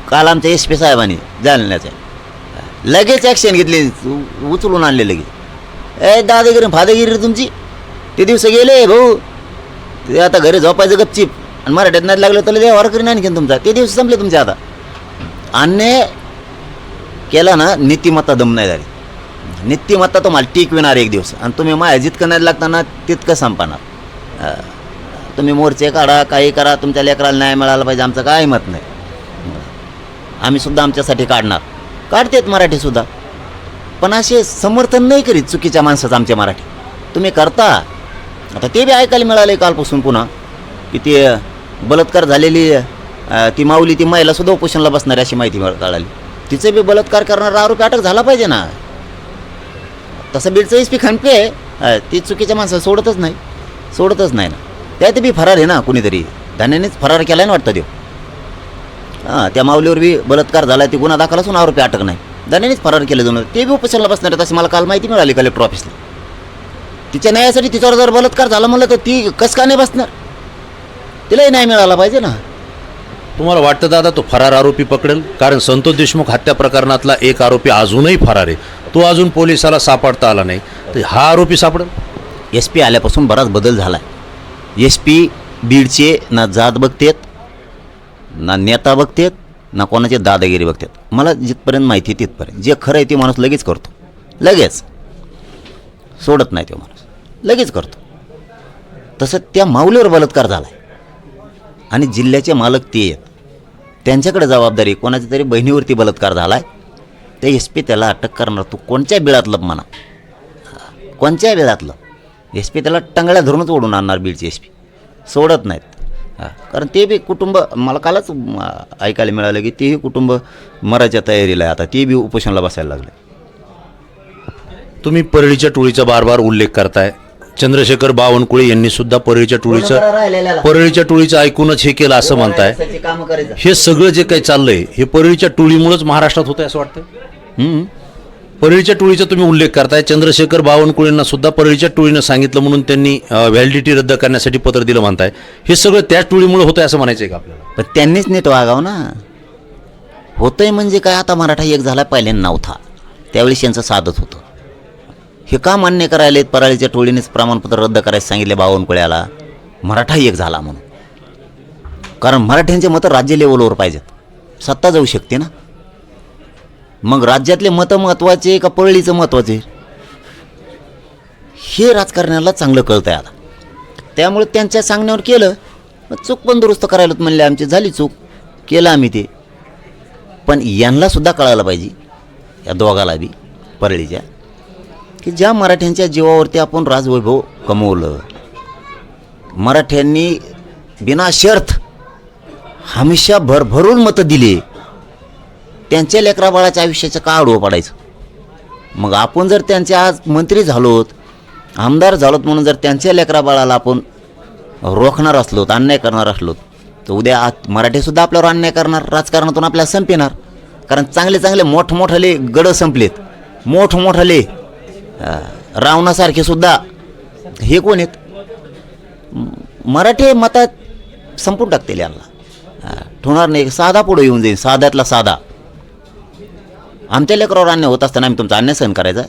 काल आमच्या SP साहेबांनी जालन्याच्या लगेच ॲक्शन घेतली, उचलून आणले लगेच. दादागिरी फादागिरी तुमची. ते दिवस गेले भाऊ, ते आता घरी झोपायचं गपचीप. आणि मराठीत नाही लागलं तर व्यवहार करीन आणखीन तुमचा. ते दिवस संपले तुमचे. आता अन्याय केला ना, नीतिमत्ता दम नाही झाली. नीतिमत्ता तुम्हाला टिकविणार एक दिवस. आणि तुम्ही माझ्या जितकं नाही लागताना तितकं संपणार. तुम्ही मोर्चे काढा, काही करा, तुमच्या लेकराला न्याय मिळाला पाहिजे, आमचं काही मत नाही. आम्ही सुद्धा आमच्यासाठी काढणार, काढतेत मराठीसुद्धा. पण असे समर्थन नाही करीत चुकीच्या माणसाचं आमच्या मराठी. तुम्ही करता. आता ते बी ऐकायला मिळालं कालपासून पुन्हा की ते बलात्कार झालेली ती माऊली, ती महिलासुद्धा उपोषणला बसणारी अशी माहिती कळाली. तिचं बी बलात्कार करणारा आरोपी अटक झाला पाहिजे ना. तसं बीडचं SP खंडपे आहे, ती चुकीच्या माणसाला सोडतच नाही ना. त्यात बी फरार आहे ना कुणीतरी. धान्यानेच फरार केला ना वाटतं देव. त्या माऊलीवर बी बलात्कार झाला, ती गुन्हा दाखल असून आरोपी अटक नाही. धान्यानेच फरार केलं जाऊन. ते बी उपोषणला बसणार आहेत अशी मला काल माहिती मिळाली कलेक्टर ऑफिसला. तिच्या न्यायासाठी तिच्यावर जर बलात्कार झाला म्हणलं तर ती कसं का नाही बसणार. तिलाही न्याय मिळाला पाहिजे ना. तुम्हाला वाटतं दादा तो फरार आरोपी पकडेल? कारण संतोष देशमुख हत्या प्रकरणातला एक आरोपी अजूनही फरार आहे. तो अजून पोलिसाला सापडता आला नाही, तर हा आरोपी सापडेल? SP आल्यापासून बराच बदल झाला आहे. SP बीडचे ना जात बघतेत, ना नेता बघतेत, ना कोणाचे दादागिरी बघतात. मला जिथपर्यंत माहिती आहे तिथपर्यंत जे खरं आहे ते माणूस लगेच करतो. लगेच सोडत नाही तो माणूस, लगेच करतो. तसं त्या माऊलीवर बलात्कार झाला आहे आणि जिल्ह्याचे मालक ते आहेत. त्यांच्याकडे जबाबदारी. कोणाच्या तरी बहिणीवरती बलात्कार झाला आहे, ते SP त्याला अटक करणार. तू कोणत्या बिळातलं म्हणा, कोणत्या बिळातलं SP त्याला टंगळ्या धरूनच ओढून आणणार बीडचे SP. सोडत नाहीत. कारण ते बी कुटुंब, मला कालच ऐकायला मिळालं की तेही कुटुंब मरायच्या तयारीला आहे. आता ते बी उपोषणाला बसायला लागले. तुम्ही परळीच्या टोळीचा बार बार उल्लेख करताय. चंद्रशेखर बावनकुळे यांनी सुद्धा परळीच्या टोळीचं ऐकूनच हे केलं असं म्हणताय. हे सगळं जे काही चाललंय हे परळीच्या टोळीमुळेच महाराष्ट्रात होतंय असं वाटतं? परळीच्या टोळीचा तुम्ही उल्लेख करताय. चंद्रशेखर बावनकुळेंना सुद्धा परळीच्या टोळीनं सांगितलं म्हणून त्यांनी व्हॅलिडिटी रद्द करण्यासाठी पत्र दिलं म्हणताय. हे सगळं त्याच टोळीमुळे होतंय असं म्हणायचं आहे का आपल्याला? पण त्यांनीच नीट वागावं ना. होतंय म्हणजे काय, आता मराठा एक झाला, पहिल्यांदा नव्हता. त्यावेळेस यांचं साधत होतं. हे का मान्य करायलेत? परळीच्या टोळीनेच प्रमाणपत्र रद्द करायचं सांगितले बावनकुळ्याला. मराठा एक झाला म्हणून. कारण मराठ्यांचे मतं राज्य लेवलवर पाहिजेत, सत्ता जाऊ शकते ना. मग राज्यातले मतं महत्त्वाचे का परळीचं महत्त्वाचे, हे राजकारण्याला चांगलं कळतंय आता. त्यामुळे त्यांच्या सांगण्यावर केलं. चूक पण दुरुस्त करायला म्हणले, आमची झाली चूक, केलं आम्ही ते. पण यांनासुद्धा कळायला पाहिजे, या दोघाला बी परळीच्या, की ज्या मराठ्यांच्या जीवावरती आपण राजवैभव कमवलं, मराठ्यांनी बिना शर्त हमेशा भरभरून मतं दिली, त्यांच्या लेकराबाळाच्या आयुष्याचं का आडवं पडायचं? मग आपण जर त्यांचे आज मंत्री झालोत, आमदार झालोत म्हणून जर त्यांच्या लेकराबाळाला आपण रोखणार असलोत, अन्याय करणार असलोत, तर उद्या मराठीसुद्धा आपल्यावर अन्याय करणार, राजकारणातून आपल्याला संपणार. कारण चांगले चांगले मोठमोठाले गडं संपलेत, मोठमोठाले रावणासारखे सुद्धा हे कोण आहेत? मराठी मतात संपून टाकतील यांना. ठेवणार नाही, साधा पुढे येऊन जाईल, साध्यातला साधा. आमच्या लेकरावर अन्याय होत असताना आम्ही तुमचा अन्याय सहन करायचा?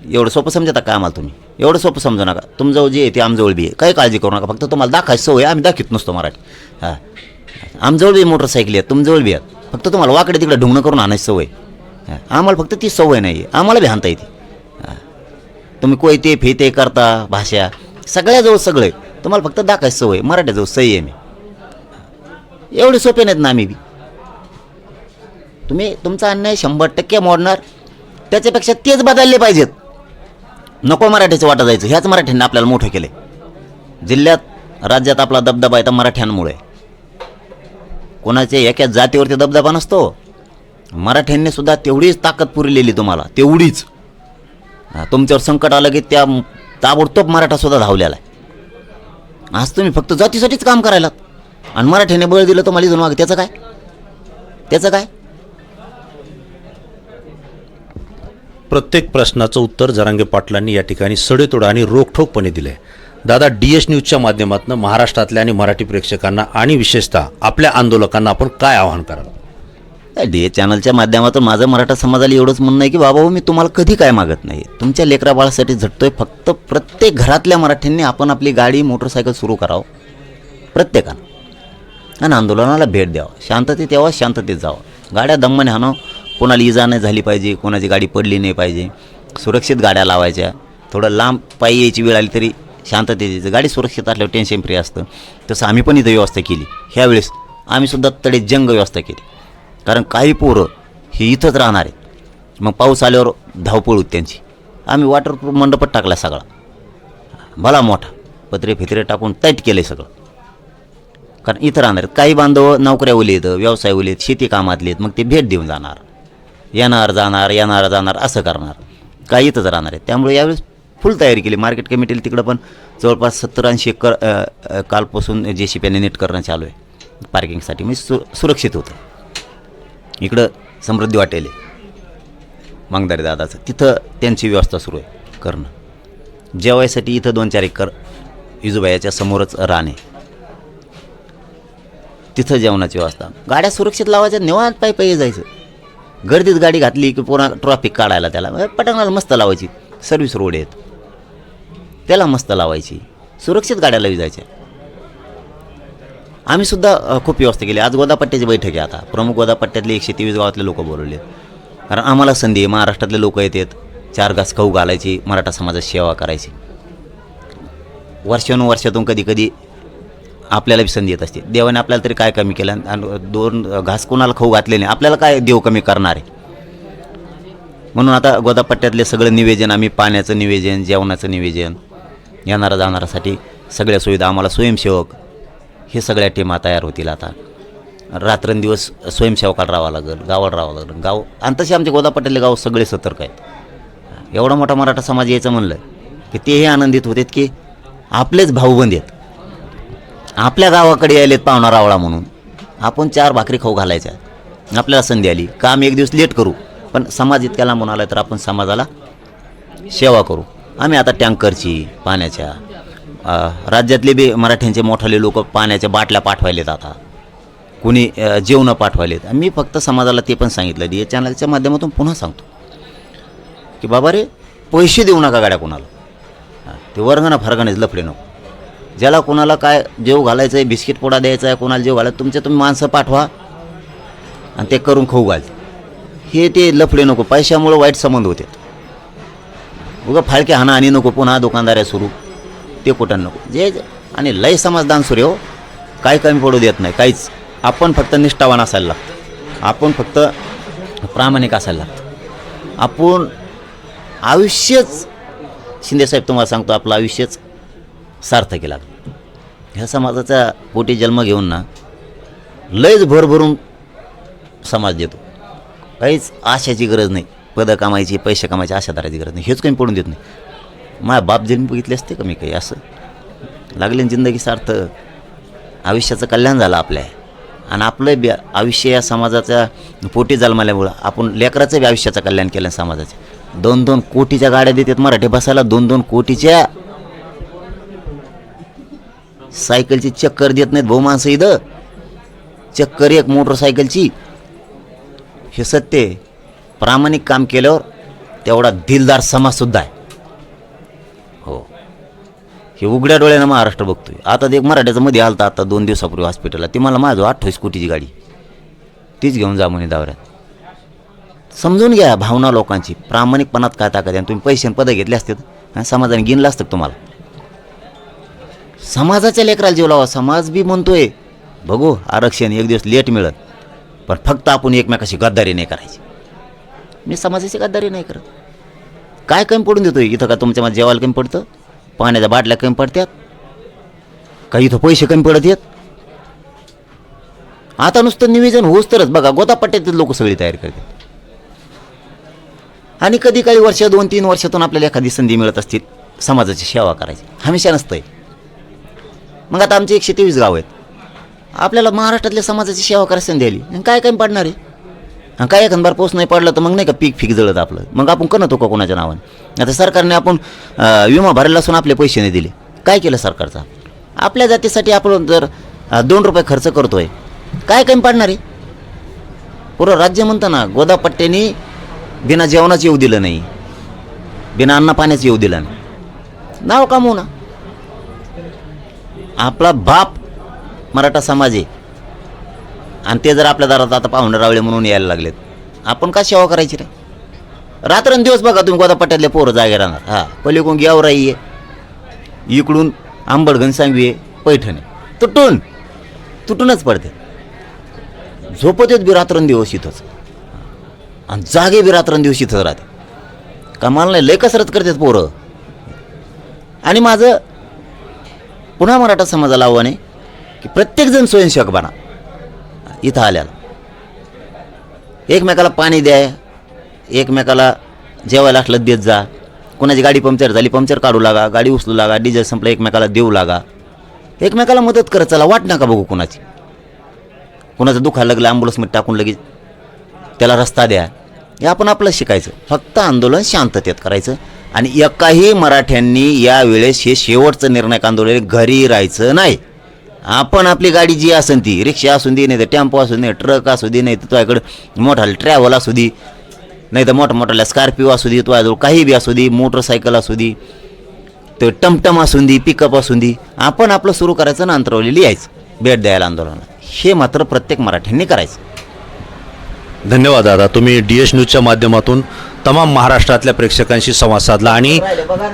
एवढं सोपं समजता का आम्हाला तुम्ही? एवढं सोपं समजू नका. तुमजवळ जे आहे ते आमजवळ बी आहे. काही काळजी करू नका. फक्त तुम्हाला दाखायची सवय आहे. आम्ही दाखवत नसतो मराठी. हां, आमजवळ बी मोटरसायकल आहेत, तुमजवळ बी आहेत. फक्त तुम्हाला वाकडे तिकडे ढुंगणं करून आणायची सवय. हां, आम्हाला फक्त ती सवय नाही आहे. आम्हाला बी हाणता येते. हां, तुम्ही कोयते फेते करता भाषा सगळ्याजवळ सगळं आहे. तुम्हाला फक्त दाखायची सवय. मराठीजवळ सही आहे. मी एवढे सोपे नाहीत ना आम्ही बी. तुम्ही तुमचा अन्याय 100% मोडणार. त्याच्यापेक्षा तेच बदलले पाहिजेत. नको मराठीचं वाटा जायचं. ह्याच मराठ्यांनी आपल्याला मोठं केलं. जिल्ह्यात राज्यात आपला दबदबा आहे तर मराठ्यांमुळे. कोणाच्या एका जातीवरती दबदबा नसतो. मराठ्यांनी सुद्धा तेवढीच ताकद पुरलेली तुम्हाला, तेवढीच. तुमच्यावर संकट आलं की त्या ताबडतोब मराठासुद्धा धावलेला आहे. आज तुम्ही फक्त जातीसाठीच काम करायला आणि मराठ्याने बळ दिलं तुम्हाला इथून मागे. त्याचं काय? त्याचं काय? प्रत्येक प्रश्नाचं उत्तर जरांगे पाटलांनी या ठिकाणी सडेतोड आणि रोखठोकपणे दिलं आहे. दादा, DS न्यूजच्या माध्यमातून महाराष्ट्रातल्या आणि मराठी प्रेक्षकांना आणि विशेषतः आपल्या आंदोलकांना आपण काय आवाहन कराल? DS चॅनलच्या माध्यमातून माझं मराठा समाजाला एवढंच म्हणणं आहे की बाबा हो, मी तुम्हाला कधी काय मागत नाही. तुमच्या लेकराबाळासाठी झटतोय. फक्त प्रत्येक घरातल्या मराठ्यांनी आपण आपली गाडी मोटरसायकल सुरू करावं प्रत्येकानं आणि आंदोलनाला भेट द्यावं. शांततेत यावं, शांततेत जावं. गाड्या दम्माने हाणं. कोणाला इजा नाही झाली पाहिजे, कोणाची गाडी पडली नाही पाहिजे. सुरक्षित गाड्या लावायच्या. थोडं लांब पायी यायची वेळ आली तरी शांततेत यायचं. गाडी सुरक्षित असल्यावर टेन्शन फ्री असतं. तसं आम्ही पण इथं व्यवस्था केली. ह्यावेळेस आम्हीसुद्धा तडे जंग व्यवस्था केली. कारण काही पोरं ही इथंच राहणार आहेत. मग पाऊस आल्यावर धावपळ होती त्यांची. आम्ही वॉटरप्रूफ मंडपच टाकला सगळा, भला मोठा. पत्रे फित्रे टाकून टाईट केलं आहे सगळं. कारण इथं राहणार आहेत. काही बांधव नोकऱ्या ओली आहेत, व्यवसाय ओली आहेत, शेती कामातले आहेत. मग ते भेट देऊन जाणार, येणार जाणार असं करणार. काही इथंच राहणार आहेत. त्यामुळे यावेळेस फुल तयारी केली. मार्केट कमिटीला तिकडं पण जवळपास 70-80 एकर कालपासून JCPने नीट करणं चालू आहे पार्किंगसाठी. म्हणजे सुरक्षित होतं. इकडं समृद्धी वाटेल मंगदारी दादाचं, तिथं त्यांची व्यवस्था सुरू आहे करणं. जेवायसाठी इथं 2-4 एकर इजूबाईच्या समोरच राहणे, तिथं जेवणाची व्यवस्था. गाड्या सुरक्षित लावायच्या. निवांत पायी जायचं. गर्दीत गाडी घातली की पुन्हा ट्रॉफिक काढायला त्याला पटांगणाला मस्त लावायची. सर्व्हिस रोड आहेत त्याला मस्त लावायची. सुरक्षित गाड्या लावी जायच्या. आम्हीसुद्धा खूप व्यवस्था केली. आज गोदापट्ट्याची बैठक आहे. आता प्रमुख गोदापट्ट्यातले 123 गावातले लोक बोलवले. कारण आम्हाला संधी आहे. महाराष्ट्रातले लोक येतात. 4 घास खाऊ घालायची, मराठा समाजाची सेवा करायची. वर्षानुवर्षातून कधी कधी आपल्याला बी संधी येत असते. देवाने आपल्याला तरी काय कमी केलं आणि 2 घास कोणाला खाऊ घातले नाही. आपल्याला काय देव कमी करणार आहे. म्हणून आता गोदापट्ट्यातले सगळं नियोजन, आम्ही पाण्याचं नियोजन, जेवणाचं नियोजन, येणारा जाणारासाठी सगळ्या सुविधा, आम्हाला स्वयंसेवक, हे सगळ्या टीमा तयार होतील. आता रात्रंदिवस स्वयंसेवकाला राहावं लागेल, गावाला राहावं लागेल. गाव आणि तसे आमचे गोदापट्ट्यातले गाव सगळे सतर्क आहेत. एवढा मोठा मराठा समाज यायचं म्हणलं की तेही आनंदित होतात की आपलेच भाऊबंद आहेत. आपल्या गावाकडे यायलेत पाहुणा रावळा म्हणून. आपण 4 भाकरी खाऊ घालायच्या. आपल्याला संधी आली. काम एक दिवस लेट करू, पण समाज इतक्या लांबून आला तर आपण समाजाला सेवा करू. आम्ही आता टँकरची, पाण्याच्या, राज्यातले बी मराठ्यांचे मोठाले लोक पाण्याच्या बाटल्या पाठवायलेत. आता कुणी जेवणं पाठवायलेत. मी फक्त समाजाला ते पण सांगितलं. DS चॅनलच्या माध्यमातून पुन्हा सांगतो की बाबा रे, पैसे देऊ नका गाड्या कोणाला. ते वर्गणा फरगणेच लफडे नको. ज्याला कोणाला काय जेव घालायचं आहे, बिस्किट पोडा द्यायचा आहे, कोणाला जेव घालायचं, तुम्ही माणसं पाठवा आणि ते करून खाऊ घाल. हे ते लफडे नको. पैशामुळं वाईट संबंध होते. उगा फाळके हाणाहाणी नको. पुन्हा दुकानदाऱ्या सुरू, ते कुठं नको. जे आणि लय समाजदान सुरू हो, काही कमी पडू देत नाही काहीच. आपण फक्त निष्ठावान असायला लागतं. आपण फक्त प्रामाणिक असायला लागतं. आपण आयुष्यच, शिंदेसाहेब तुम्हाला सांगतो, आपलं आयुष्यच सार्थक केला. ह्या समाजाच्या पोटी जन्म घेऊन ना लयच भरभरून समाज देतो. काहीच आशाची गरज नाही. पदं कामायची, पैसे कामायची आशा धरायची गरज नाही. हेच काही पडून देत नाही. माझ्या बाप जन्मी बघितले असते का मी काही असं. लागले जिंदगी सार्थक. आयुष्याचं कल्याण झालं आपल्या. आणि आपलं बी आयुष्य या समाजाच्या पोटी जन्माल्यामुळं आपण लेकराचं बी आयुष्याचं कल्याण केलं. समाजाचं 2-2 कोटीच्या गाड्या देतात मराठी बसायला. 2-2 कोटीच्या सायकलची चक्कर देत नाहीत भाऊ माणसं इथं. चक्कर एक मोटरसायकलची. हे सत्य. प्रामाणिक काम केल्यावर तेवढा दिलदार समाजसुद्धा आहे. हो, हे उघड्या डोळ्यानं महाराष्ट्र बघतोय. आता ते एक मराठ्याचं मध्ये आलता आता 2 दिवसापूर्वी हॉस्पिटलला, ती मला माझं 28 कोटीची गाडी, तीच घेऊन जा म्हणे दौऱ्यात. समजून घ्या भावना लोकांची, प्रामाणिकपणात काय ताकद आहे. तुम्ही पैसे पदं घेतले असते तर समाजाने गिनलं असतं तुम्हाला. समाजाच्या लेकराला जीव लावा. समाज बी म्हणतोय बघू आरक्षण एक दिवस लेट मिळत, पण फक्त आपण एकमेकाशी गद्दारी नाही करायची. मी समाजाची गद्दारी नाही करत. काय कमी पडून देतोय इथं? का तुमच्या माझ्या जेवायला कमी पडतं? पाण्याच्या बाटल्या कमी पडतात का? इथं पैसे कमी पडत आहेत? आता नुसतं निवेदन होऊच तरच बघा गोदापट्ट्यातील लोक सगळी तयारी करतात. आणि कधी काही वर्ष 2-3 वर्षातून आपल्याला एखादी संधी मिळत असतील समाजाची सेवा करायची, हमेशा नसतंय. मग आता आमचे 123 गाव आहेत, आपल्याला महाराष्ट्रातल्या समाजाची सेवा करायची संधी आली, आणि काय कमी पडणार आहे? आणि काय एखाद बार पाऊस नाही पडला तर मग नाही का पीक जळत आपलं, मग आपण कणतो का कोणाच्या नावाने? आता सरकारने आपण विमा भरायला असून आपले पैसे नाही दिले, काय केलं सरकारचा? आपल्या जातीसाठी आपण जर 2 रुपये खर्च करतोय, काय कमी पडणार आहे? पुरं राज्य म्हणतं ना गोदापट्ट्याने बिना जेवणाचं येऊ दिलं नाही, बिना अन्न पाण्याचं येऊ दिलं नाही, नाव कामवू ना. आपला बाप मराठा समाज आहे आणि ते जर आपल्या दारात आता पाहुणे रावळे म्हणून यायला लागलेत, आपण का सेवा करायची रे? रात्रंदिवस बघा तुम्ही गोदापट्ट्यातले पोरं जागे राहणार. हां, पलीकडून गेवराई आहे, इकडून आंबड घनसांगवी आहे, पैठण आहे, तुटूनच पडते. झोपत येत बी रात्रंदिवस इथंच आणि जागे बी रात्रंदिवस इथंच राहते. कमाल नाही, लय कसरत करतात पोरं. आणि माझं पुन्हा मराठा समाजाला आव्हान आहे की प्रत्येकजण स्वयंसेवक बना. इथं आल्याला एकमेकाला पाणी द्या, एकमेकाला जेवायला असलं देत जा. कोणाची गाडी पंक्चर झाली, पंक्चर काढू लागा, गाडी उचलू लागा, डिझेल संपलं एकमेकाला देऊ लागा, एकमेकाला मदत करत चला. वाट नका बघू कोणाची. कोणाचं दुखायला लागलं ॲम्ब्युलन्समध्ये टाकून लगेच त्याला रस्ता द्या. हे आपण आपलं शिकायचं. फक्त आंदोलन शांततेत करायचं. आणि एकाही मराठ्यांनी यावेळेस हे शेवटचं निर्णायक आंदोलन घरी राहायचं नाही. आपण आपली गाडी जी असेल ती, रिक्षा असू दे, नाही तर टेम्पो असू दे, ट्रक असू दे, नाही तर तुझ्याकडे मोठा ट्रॅव्हल असू दे, नाही तर मोठ्या स्कॉर्पिओ असू दे, तुझ्याजवळ काही बी असू दे, मोटरसायकल असू दे, तर टमटम असू दे, पिकअप असू दे, आपण आपलं सुरू करायचं ना अंतरावलेली यायचं भेट द्यायला आंदोलनाला. हे मात्र प्रत्येक मराठ्यांनी करायचं. धन्यवाद दादा, तुम्ही DS न्यूजच्या माध्यमातून तमाम महाराष्ट्रातल्या प्रेक्षकांशी संवाद साधला आणि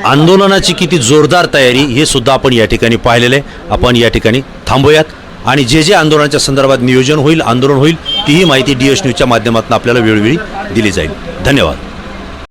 आंदोलनाची किती जोरदार तयारी हे सुद्धा आपण या ठिकाणी पाहिलेलं आहे. आपण या ठिकाणी थांबूयात आणि जे आंदोलनाच्या संदर्भात नियोजन होईल, आंदोलन होईल, तीही माहिती DS न्यूजच्या माध्यमातून आपल्याला वेळोवेळी दिली जाईल. धन्यवाद.